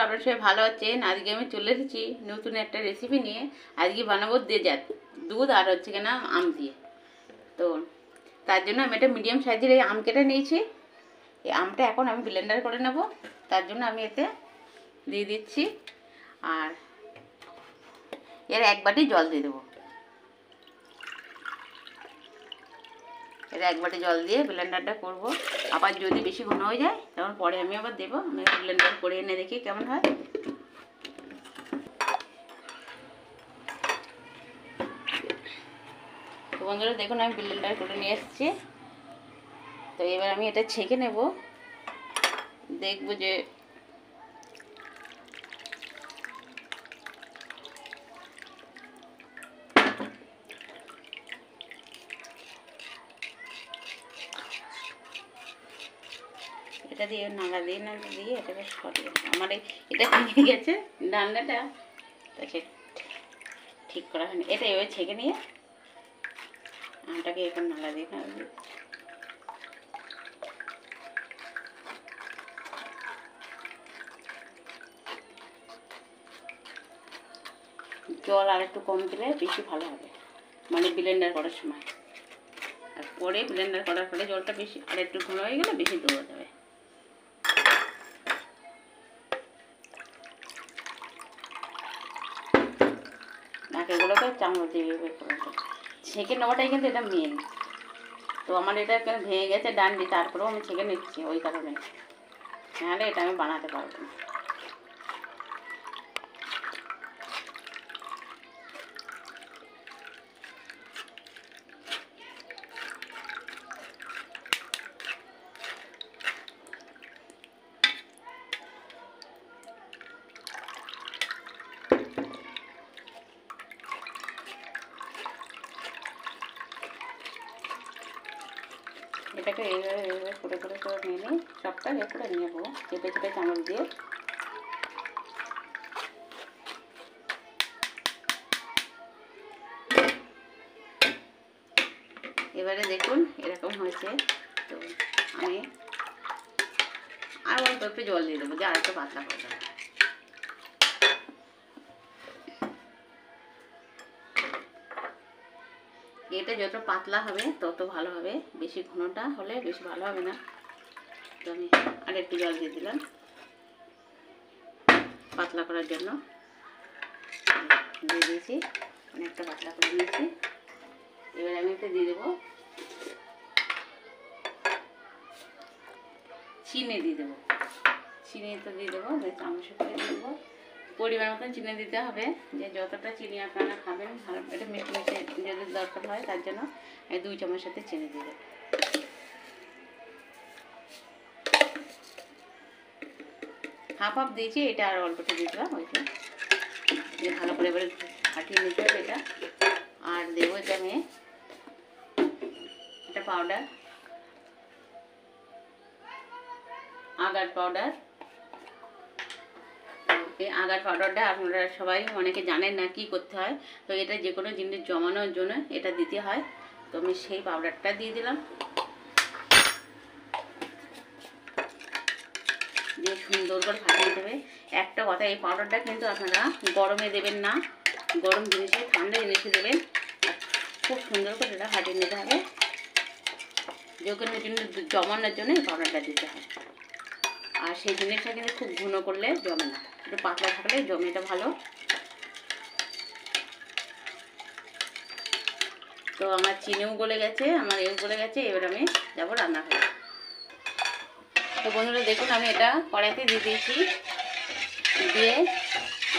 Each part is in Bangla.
আপনার সবাই ভালো আছেন। আজকে আমি চলে এসেছি নতুন একটা রেসিপি নিয়ে। আজকে বানাবো ডেজার্ট, দুধ আর হচ্ছে কিনা আম দিয়ে। তো তার জন্য আমি একটা মিডিয়াম সাইজের এই আম কেটে নিয়েছি। এই আমটা এখন আমি ব্লেন্ডার করে নেব। তার জন্য আমি এতে দিয়ে দিচ্ছি আর এর 1 বাটি জল দিয়ে দেবো। এর 1 বাটি জল দিয়ে ব্লেন্ডারটা করব। আবার যদি বেশি ঘন হয়ে যায় তখন পরে আমি আবার দেবো। আমি ব্লেন্ডার করে এনে দেখি কেমন হয়। তো বন্ধুরা দেখুন আমি ব্লেন্ডার করে নিয়ে এসেছি। তো এবার আমি এটা ছেঁকে নেব, দেখবো যে এটা দিয়ে নাড়া দিয়ে এটাকে সরিয়ে আমার এটা ভেঙে গেছে ডান্ডাটা, তো সে ঠিক করা হয়নি। এটা এবার ছেঁকে নিয়ে আমটাকে এখন নাড়া দিয়ে জল আর একটু কম দিলে বেশি ভালো হবে, মানে ব্লেন্ডার করার সময়। আর পরে ব্লেন্ডার করার পরে জলটা বেশি আর একটু ঘন হয়ে গেলে বেশি দেওয়া যাবে। নাকেগুলোকে চামচ দিয়ে বের করে ছেঁকে নেওয়াটাই কিন্তু এটা মেন। তো আমার এটা ভেঙে গেছে ডান্ডি, তারপরেও আমি ছেঁকে নিচ্ছি ওই কারণে, নাহলে এটা আমি বানাতে পারবো না। এটাকে এইভাবে করে নিয়ে সবটা করে নেব চেপে চামচ দিয়ে। এবারে দেখুন এরকম হয়েছে। তো আমি আর অল্প একটু জল দিয়ে দেবো যে আর একটু পাতলা করে দেবো। এটা যত পাতলা হবে তত ভালো হবে, বেশি ঘনটা হলে বেশি ভালো হবে না। তো আমি আর একটু জল দিয়ে দিলাম পাতলা করার জন্য, দিয়ে দিয়েছি অনেকটা পাতলা করে নিয়েছি। এবার আমি এতে দিয়ে দেবো চিনি, চিনি তো দিয়ে দেবো, চামচে করে দিয়ে দেবো। পরিমাণ মতন চিনি দিতে হবে, যে যতটা চিনি আপনারা খাবেন ভালো এটা মিশে যদি দরকার হয় তার জন্য 2 চামচ সাথে চিনি দিয়ে দেবো। হাফ দিয়েছি, এটা আর অল্পটা দিয়ে দেবো। ওইটা দিয়ে ভালো করে এবারে ফাটিয়ে নিতে হবে এটা। আর দেবো এটা আমি এটা পাউডার, আগার পাউডার। এই আগার পাউডারটা আপনারা সবাই অনেকে জানেন না কি করতে হয়। তো এটা যে কোনো জিনিস জমানোর জন্য এটা দিতে হয়। তো আমি সেই পাউডারটা দিয়ে দিলাম, দিয়ে সুন্দর করে ফাটিয়ে দেবে। একটা কথা, এই পাউডারটা কিন্তু আপনারা গরমে দেবেন না, গরম জিনিসে ঠান্ডা জিনিসে দেবেন। খুব সুন্দর করে এটা ফাটিয়ে নিতে হবে। যে কোনো জিনিস জমানোর জন্য এই পাউডারটা দিতে হয়। আর সেই জিনিসটা কিন্তু খুব ঘন করলে জমে না, একটু পাতলা থাকলে জমে এটা ভালো। তো আমার চিনিও গলে গেছে, আমার এও গলে গেছে। এবার আমি যাবো রান্না করে। তো বন্ধুরা দেখুন আমি এটা কড়াইতে দিয়ে দিয়েছি, দিয়ে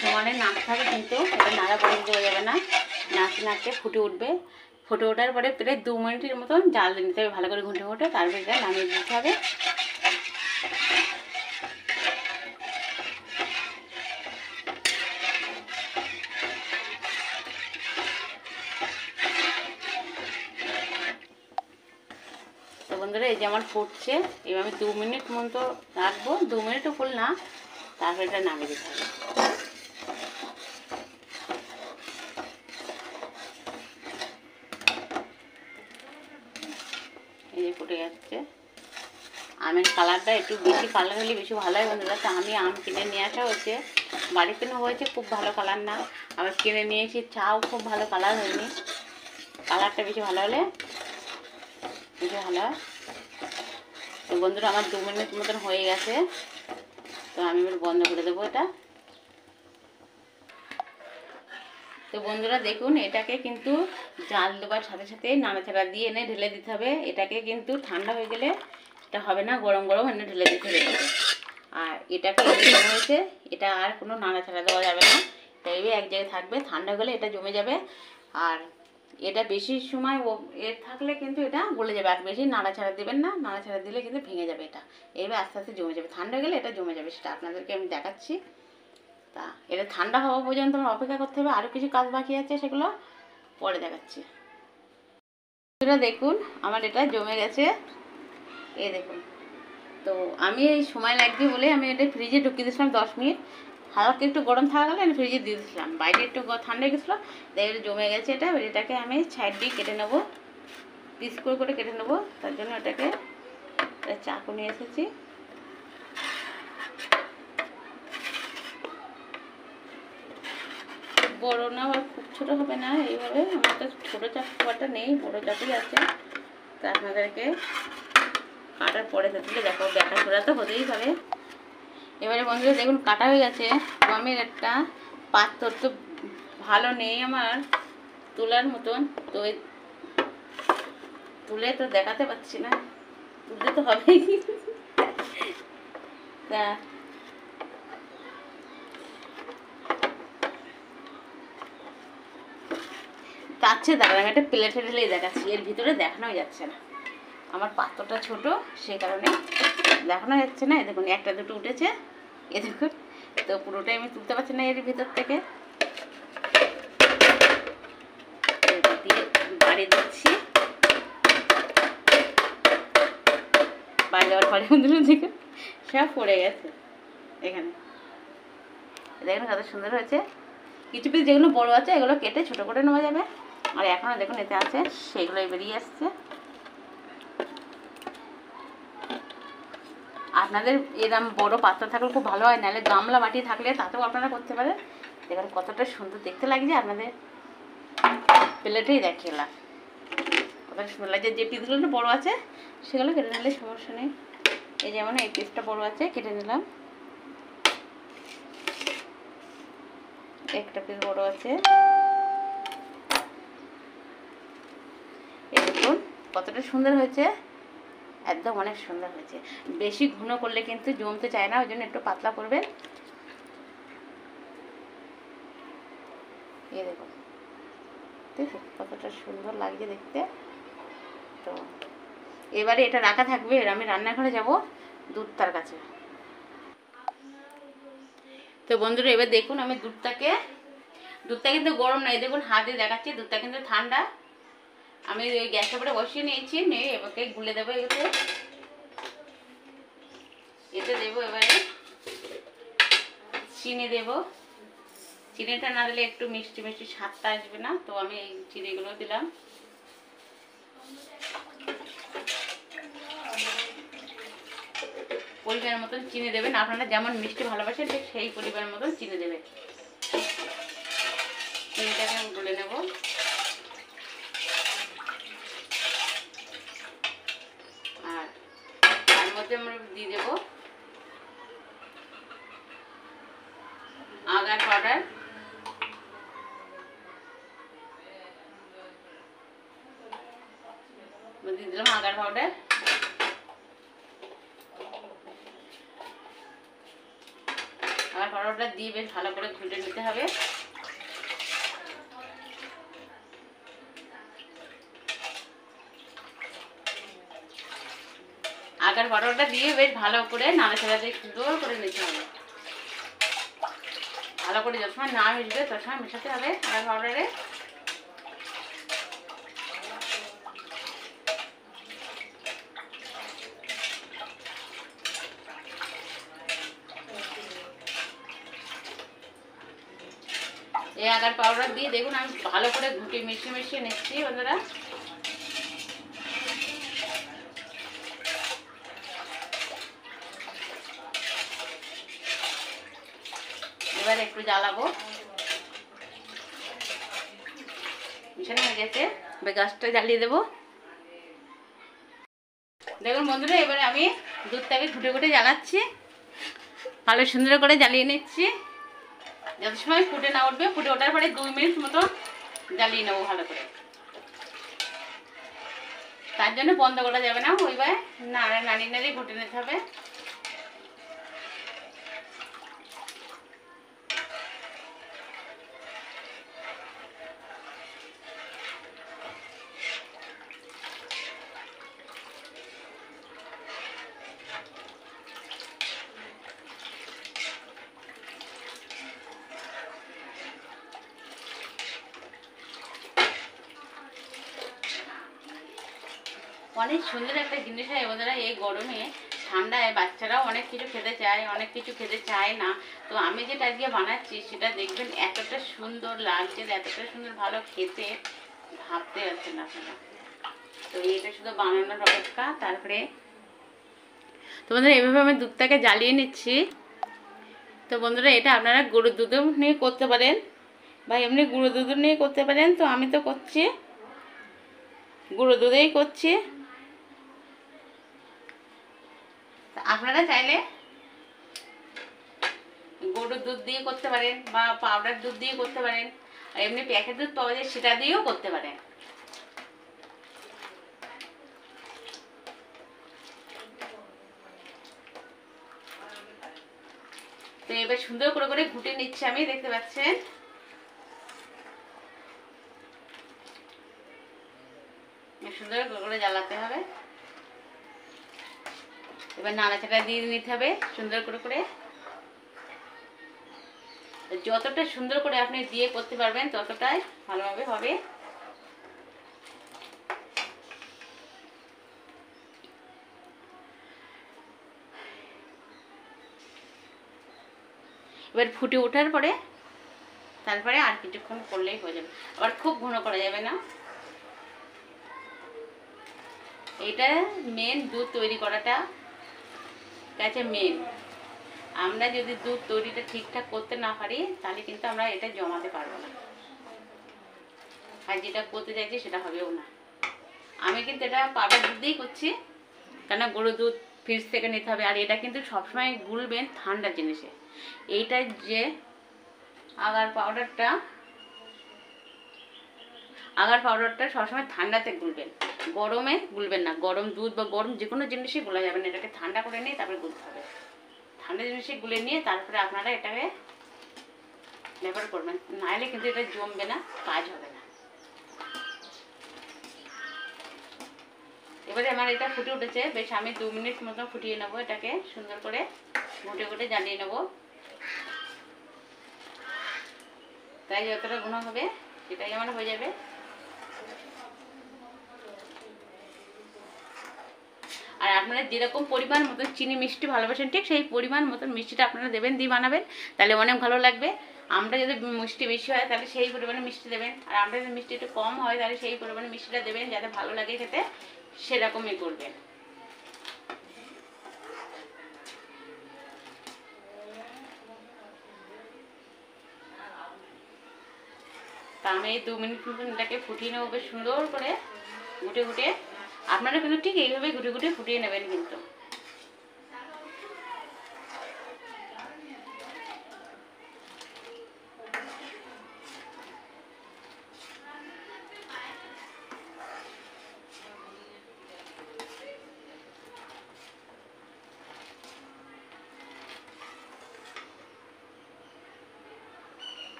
সমানে নাড়তে হবে, কিন্তু এটা নাড়া বন্ধ দেওয়া যাবে না। নাড়তে ফুটে উঠবে। ফুটে ওঠার পরে প্রায় 2 মিনিটের মতন জাল নিতে হবে, ভালো করে ঘুটে তারপরে এটা নামিয়ে দিতে হবে। তো বন্ধুরা এই যে আমার ফুটছে, এবার আমি 2 মিনিট মতো রাখবো, 2 মিনিটও ফুল না, তারপরে এটা নামিয়ে দিতে হবে। এই যে ফুটে যাচ্ছে। আমের কালারটা একটু বেশি কালার হলে বেশি ভালো হয় বন্ধুরা। তো আমি আম কিনে নিয়ে আসা হয়েছে, বাড়িতে নেওয়া হয়েছে, খুব ভালো কালার না। আবার কিনে নিয়েছি, চাও খুব ভালো কালার হয়নি, কালারটা বেশি ভালো হলে বেশি ভালো হয়। তো বন্ধুরা আমার 2 মিনিট মতন হয়ে গেছে, তো আমি এবার বন্ধ করে দেবো এটা। তো বন্ধুরা দেখুন, এটাকে কিন্তু জাল দেওয়ার সাথে সাথে নাড়াচাড়া দিয়ে এনে ঢেলে দিতে হবে। এটাকে কিন্তু ঠান্ডা হয়ে গেলে এটা হবে না, গরম গরম এনে ঢেলে দিতে হবে। আর এটাকে জমে হয়েছে, এটা আর কোনো নাড়াচাড়া দেওয়া যাবে না, তাই এক জায়গায় থাকবে। ঠান্ডা হলে এটা জমে যাবে, আর এটা বেশি সময় এর থাকলে কিন্তু এটা গলে যাবে। আর বেশি নাড়াচাড়া দেবেন না, নাড়াচাড়া দিলে কিন্তু ভেঙে যাবে এটা। এইভাবে আস্তে আস্তে জমে যাবে, ঠান্ডা হয়ে গেলে এটা জমে যাবে, সেটা আপনাদেরকে আমি দেখাচ্ছি। তা এটা ঠান্ডা হওয়া পর্যন্ত আমার অপেক্ষা করতে হবে, আরও কিছু কাজ বাকি আছে, সেগুলো পরে দেখাচ্ছি। দেখুন আমার এটা জমে গেছে, এই দেখুন। তো আমি এই সময় লাগবে বলে আমি এটা ফ্রিজে ঢুকিয়ে দিয়েছিলাম 10 মিনিট, হালকা একটু গরম থাকা গেলে আমি ফ্রিজে দিয়ে দিয়েছিলাম, বাইরে একটু ঠান্ডা গেছিলো, দেখে জমে গেছে এটা। এটাকে আমি সাইড দিয়ে কেটে নেবো, পিস করে কেটে নেবো। তার জন্য এটাকে চাকু নিয়ে এসেছি। বড় না আর খুব ছোটো হবে না, এইভাবে। আমার তো ছোটো চাকুটা নেই, বড় চাকুই আছে। তা আপনাদেরকে কাটার পরে থাকলে দেখো, ব্যাটা ছোড়া তো হতেই পারে। এবারে বন্ধুরা দেখুন কাটা হয়ে গেছে। গমের একটা পাত্র তো ভালো নেই আমার তোলার মতন, তো তুলে তো দেখাতে পাচ্ছি না, তুলতে তো হবেই। তা তাচ্ছে দাঁড়ান, আমি একটা প্লেটে ঢেলেই দেখাচ্ছি, এর ভিতরে দেখানোই যাচ্ছে না, আমার পাত্রটা ছোট, সেই কারণে দেখানো যাচ্ছে না। এ দেখুন একটা দুটো উঠেছে, এ দেখুন। তো পুরোটাই আমি তুলতে পারছি না এর ভিতর থেকে, দিয়ে বাড়ি দিচ্ছি। বাড়ি দেওয়ার পরে বন্ধুরা দেখুন সব পড়ে গেছে এখানে, দেখুন কত সুন্দর হয়েছে। কিছু পিস যেগুলো বড় আছে এগুলো কেটে ছোট করে নেওয়া যাবে, আর এখনও দেখুন এতে আছে, সেগুলোই বেরিয়ে আসছে। আপনাদের এরকম বড় পাত্র থাকলে খুব ভালো হয়, নাহলে গামলা বাটি থাকলে তাতেও আপনারা করতে পারেন। দেখুন কতটা সুন্দর দেখতে লাগছে, আপনাদের প্লেটেই দেখিলাম কতটা সুন্দর লাগছে। যে পিসগুলো বড় আছে সেগুলো কেটে নিলে সমস্যা নেই। এই যেমন এই পিসটা বড় আছে, কেটে নিলাম। একটা পিস বড় আছে, এই দেখুন কতটা সুন্দর হয়েছে, একদম অনেক সুন্দর হয়েছে। বেশি ঘন করলে কিন্তু জমতে চায় না, ওই জন্য একটু পাতলা করবেন। এই দেখুন, ঠিক আছে, কতটা সুন্দর লাগছে দেখতে। তো এবারে এটা রাখা থাকবে, আমি রান্নাঘরে যাব দুধটার কাছে। তো বন্ধুরা এবার দেখুন আমি দুধটা কিন্তু গরম নয়, দেখুন হাতে দেখাচ্ছি, দুধটা কিন্তু ঠান্ডা। আমি ওই গ্যাসের উপরে বসিয়ে নিয়েছি, নিয়ে এবারে গুলে দেবো। এতে দেবো এবারে চিনি দেবো। চিনিটা না দিলে একটু মিষ্টি মিষ্টি স্বাদটা আসবে না, তো আমি এই চিনিগুলো দিলাম। পরিমাণের মতন চিনি দেবেন, আপনারা যেমন মিষ্টি ভালোবাসেন ঠিক সেই পরিমাণের মতন চিনি দেবেন। চিনিটাকে আমি গুলে নেব। আর তার মধ্যে আমরা দিয়ে দেবো আগার পাউডার, দিয়ে দিলাম আগার পাউডার। আগার পাউডারটা দিয়ে বেশ ভালো করে ঘুটে নিতে হবে। আগার পাউডারটা দিয়ে বেশ ভালো করে নাড়াচাড়া দিয়ে সুন্দর করে নিতে হবে। ভালো করে যত সময় না মিশবে তত সময় মেশাতে হবে আগার পাউডারে। এই আগার পাউডার দিয়ে দেখুন আমি ভালো করে ঘুটে মিশিয়ে নিচ্ছি বন্ধুরা। এবার একটু জ্বালাবো। মিশানো হয়ে গেছে, এবার গ্যাসটা জ্বালিয়ে দেবো। দেখুন বন্ধুরা, এবারে আমি দুধটাকে ঘুটে ঘুটে জ্বালাচ্ছি, ভালো সুন্দর করে জ্বালিয়ে নিচ্ছি। যত সময় ফুটে না উঠবে, ফুটে ওঠার পরে 2 মিনিট মতো জ্বালিয়ে নেবো ভালো করে। তার জন্য বন্ধ করা যাবে না, ওইবার নাড়িয়ে নাড়িয়ে ঘুটে নিতে হবে। অনেক সুন্দর একটা জিনিস হয় বন্ধুরা, এই গরমে ঠান্ডায় বাচ্চারাও অনেক কিছু খেতে চায়, অনেক কিছু খেতে চায় না। তো আমি যেটা দিয়ে বানাচ্ছি সেটা দেখবেন এতটা সুন্দর লাগছে, এতটা সুন্দর ভালো খেতে, ভাবতে পারছেন না আপনারা। তো এটা শুধু বানানোর অপেক্ষা। তারপরে তো বন্ধুরা এভাবে আমি দুধটাকে জ্বালিয়ে নিচ্ছি। তো বন্ধুরা এটা আপনারা গরুর দুধও নিয়ে করতে পারেন বা এমনি গুঁড়ো দুধও নিয়ে করতে পারেন। তো আমি তো করছি গুঁড়ো দুধেই করছি। আপনারা চাইলে গরুর দুধ দিয়ে করতে পারেন বা পাউডার দুধ দিয়ে করতে পারেন, আর এমনি প্যাকেট দুধ পাওয়া যায় সেটা দিয়েও করতে পারেন। তো এবার সুন্দর করে করে ঘুটে নিচ্ছি আমি, দেখতে পাচ্ছেন। সুন্দর করে জ্বালাতে হবে। এবার নাড়াচাড়া দিয়ে নিতে হবে সুন্দর করে করে। যতটা সুন্দর করে আপনি দিয়ে করতে পারবেন ততটাই ভালোভাবে হবে। এবার ফুটে ওঠার পরে তারপরে আর কিছুক্ষণ করলেই হয়ে যাবে, আবার খুব ঘন করা যাবে না। এটা মেন, দুধ তৈরি করাটা কাছে মেন। আমরা যদি দুধ তৈরিটা ঠিকঠাক করতে না পারি তাহলে কিন্তু আমরা এটা জমাতে পারবো না, আর যেটা করতে চাইছি সেটা হবেও না। আমি কিন্তু এটা পাউডার দুধ দিয়েই করছি, কেন গরুর দুধ ফ্রিজ থেকে নিতে হবে। আর এটা কিন্তু সবসময় গুলবেন ঠান্ডা জিনিসে। এইটা যে আগার পাউডারটা সবসময় ঠান্ডাতে গুলবেন, গরমে গুলবেন না। গরম দুধ বা গরম যে কোনো জিনিসই গোলা যাবে না, এটাকে ঠান্ডা করে নিয়ে তারপরে গুলতে হবে। ঠান্ডা জিনিসে গুলে নিয়ে তারপরে আপনারা এটাকে ব্যবহার করবেন, নাহলে কিন্তু এটা জমবে না, কাজ হবে না। এবারে আমার এটা ফুটে উঠেছে, বেশ আমি 2 মিনিট মতো ফুটিয়ে নেবো। এটাকে সুন্দর করে ঘুটে ঘুটে জ্বালিয়ে নেবো, তাই যতটা ঘন হবে সেটাই আমার হয়ে যাবে। আর আপনারা যেরকম পরিমাণ মতো চিনি মিষ্টি ভালোবাসেন ঠিক সেই পরিমাণ মতো মিষ্টিটা আপনারা দেবেন, দিয়ে বানাবেন, তাহলে অনেক ভালো লাগবে। আমরা যদি মিষ্টি বেশি হয় তাহলে সেই পরিমাণে মিষ্টি দেবেন, আর আমরা যদি মিষ্টি একটু কম হয় তাহলে সেই পরিমাণে মিষ্টিটা দেবেন, যাতে ভালো লাগে খেতে সেরকমই করবেন। তা আমি এই 2 মিনিট মতন এটাকে ফুটিয়ে নেবো বেশ সুন্দর করে ঘুটে ঘুটে। আপনারা কিন্তু ঠিক এইভাবে ঘুটে ঘুটে ফুটিয়ে নেবেন কিন্তু।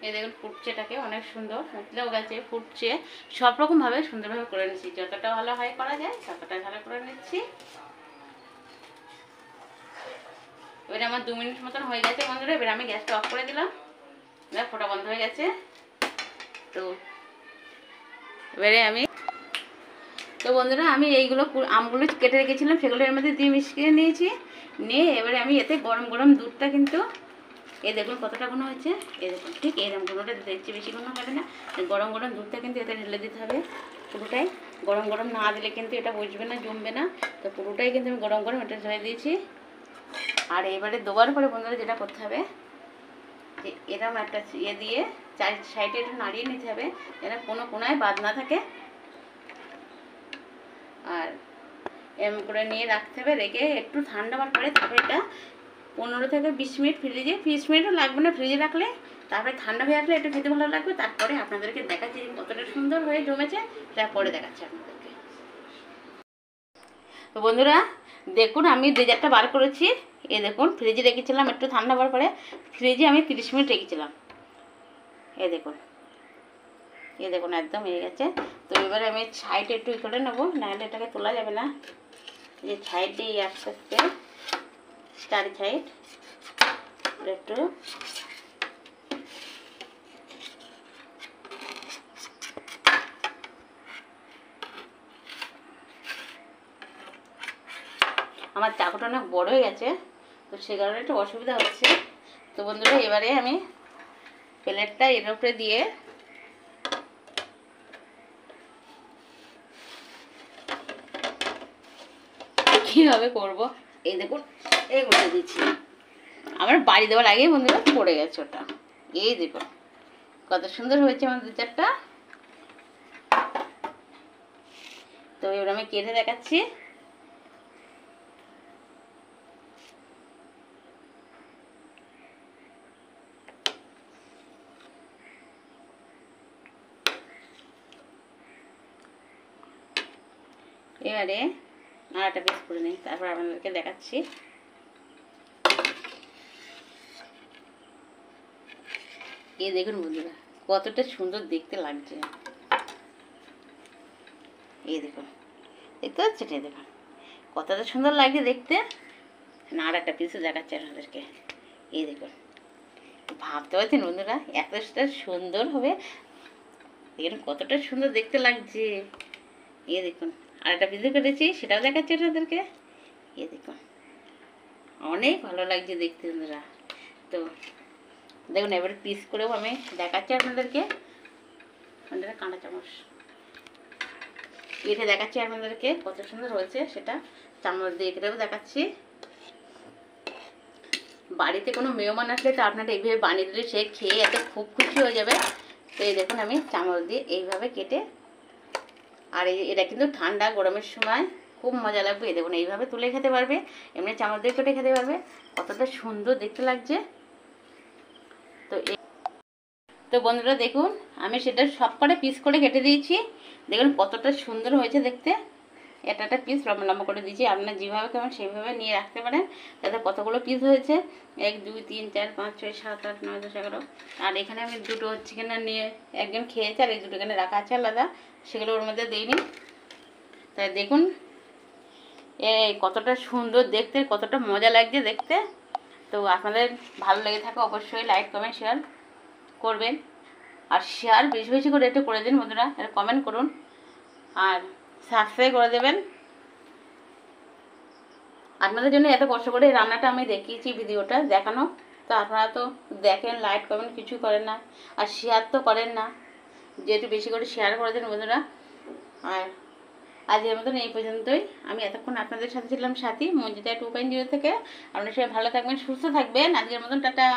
এই দেখুন ফুটছে, এটাকে অনেক সুন্দর উঠলেও গেছে, ফুটছে। সব রকমভাবে সুন্দরভাবে করে নিচ্ছি, যতটা ভালো হয় করা যায় ততটাই ভালো করে নিচ্ছি। এবারে আমার 2 মিনিট মতন হয়ে গেছে বন্ধুরা। এবারে আমি গ্যাসটা অফ করে দিলাম, এবার ফোটা বন্ধ হয়ে গেছে। তো এবারে তো বন্ধুরা আমি এইগুলো আমগুলো কেটে রেখেছিলাম, সেগুলো এর মধ্যে দিয়ে মিশিয়ে নিয়েছি, নিয়ে এবারে আমি এতে গরম গরম দুধটা কিন্তু এই দেখুন কতটা ঘন হয়েছে, এই দেখুন ঠিক এরকম ঘনটা দেখছি, বেশি ঘন হবে না। গরম গরম দুধটা কিন্তু এতে ঢেলে দিতে হবে পুরোটাই। গরম গরম না দিলে কিন্তু এটা বুঝবে না, জমবে না। তো পুরোটাই কিন্তু আমি গরম গরম এটা ঢেলে দিয়েছি। আর এবারে দেওয়ার পরে বন্ধুরা যেটা করতে হবে, যে এরকম একটা ইয়ে দিয়ে চার সাইডে একটু নাড়িয়ে নিতে হবে যেন কোনো কোনায় বাদ না থাকে। আর এরকম করে নিয়ে রাখতে হবে, রেখে একটু ঠান্ডা হওয়ার পরে তারপরে এটা 15 থেকে 20 মিনিট ফ্রিজে, 20 মিনিটও লাগবে না ফ্রিজে রাখলে, তারপরে ঠান্ডা হয়ে আসলে একটু খেতে ভালো লাগবে। তারপরে আপনাদেরকে দেখাচ্ছি কতটা সুন্দর হয়ে জমেছে, সেটা পরে দেখাচ্ছি আপনাদেরকে। তো বন্ধুরা দেখুন আমি ডেজার্টটা বার করেছি। এই দেখুন ফ্রিজে রেখেছিলাম, একটু ঠান্ডা হওয়ার পরে ফ্রিজে আমি 30 মিনিট রেখেছিলাম। এই দেখুন, এই দেখুন একদম হয়ে গেছে। তো এবারে আমি সাইডে একটু করে নেবো, নাহলে এটাকে তোলা যাবে না। যে সাইড দিয়ে আস্তে আস্তে চারি সাইড একটু আমার চাকুটা অনেক বড় হয়ে গেছে, তো সে কারণে একটু অসুবিধা হচ্ছে। তো বন্ধুরা এবারে আমি প্লেটটা এর উপরে দিয়ে কীভাবে করব, এই দেখুন এই করে দিচ্ছি। আমার বাড়ি দেওয়ার আগেই বন্ধুরা পড়ে গেছে ওটা। এই দেখুন কত সুন্দর হয়েছে আমার ডেজার্টটা। তো এবার আমি কেটে দেখাচ্ছি। এবারে আর একটা পিস করে নিই, তারপর আপনাদেরকে দেখাচ্ছি। এই দেখুন বন্ধুরা কতটা সুন্দর দেখতে লাগছে। এই দেখুন, দেখতে পাচ্ছেন? এই দেখুন কতটা সুন্দর লাগছে দেখতে। না আর একটা পিসও দেখাচ্ছি আপনাদেরকে। এই দেখুন, ভাবতে পারছেন বন্ধুরা এতটা সুন্দর হবে? দেখুন কতটা সুন্দর দেখতে লাগছে। এই দেখুন আর একটা পিসও করেছি, সেটাও দেখাচ্ছি আপনাদেরকে। এই দেখুন অনেক ভালো লাগছে দেখতে বন্ধুরা। তো দেখুন এবারে পিস করেও আমি দেখাচ্ছি আপনাদেরকে। কাঁটা চামচ এটা দেখাচ্ছি আপনাদেরকে কত সুন্দর হয়েছে, সেটা চামচ দিয়ে এটাও দেখাচ্ছি। বাড়িতে কোনো মেহমান আসলে তো আপনারা এইভাবে বানিয়ে দিলে সে খেয়ে এত খুব খুশি হয়ে যাবে। তো এই দেখুন আমি চামচ দিয়ে এইভাবে কেটে, আর এটা কিন্তু ঠান্ডা গরমের সময় খুব মজা লাগবে। এই দেখুন এইভাবে তুলে খেতে পারবে, এমনি চামচ দিয়ে কেটে খেতে পারবে। কতটা সুন্দর দেখতে লাগছে। তো বন্ধুরা দেখুন আমি সেটা সব করে পিস করে কেটে দিয়েছি। দেখুন কতটা সুন্দর হয়েছে দেখতে। এটা একটা পিস লম্বা লম্বা করে দিয়েছি, আপনারা যেভাবে খাবেন সেইভাবে নিয়ে রাখতে পারেন। তাতে কতগুলো পিস হয়েছে, 1 2 3 4 5 6 7 8 9 10 11। আর এখানে আমি দুটো হচ্ছে কিনা নিয়ে একজন খেয়েছে, আর এই দুটো এখানে রাখা আছে আলাদা, সেগুলো ওর মধ্যে দিইনি। তাই দেখুন এই কতটা সুন্দর দেখতে, কতটা মজা লাগছে দেখতে। তো আপনাদের ভালো লেগে থাকে অবশ্যই লাইক কমেন্ট শেয়ার করবেন, আর শেয়ার বেশি বেশি করে একটু করে দিন বন্ধুরা, এটা কমেন্ট করুন আর সাবস্ক্রাইব করে দেবেন। আপনাদের জন্য এত কষ্ট করে রান্নাটা আমি দেখিয়েছি, ভিডিওটা দেখানো, তো আপনারা তো দেখেন লাইক কমেন্ট কিছু করেন না, আর শেয়ার তো করেন না। যেহেতু বেশি করে শেয়ার করে দেন বন্ধুরা। আর আজকের মতন এই পর্যন্তই। আমি এতক্ষণ আপনাদের সাথে ছিলাম সাথী, মঞ্জিতা 2.0 থেকে। আপনারা সবাই ভালো থাকবেন, সুস্থ থাকবেন। আজকের মতন টাটা।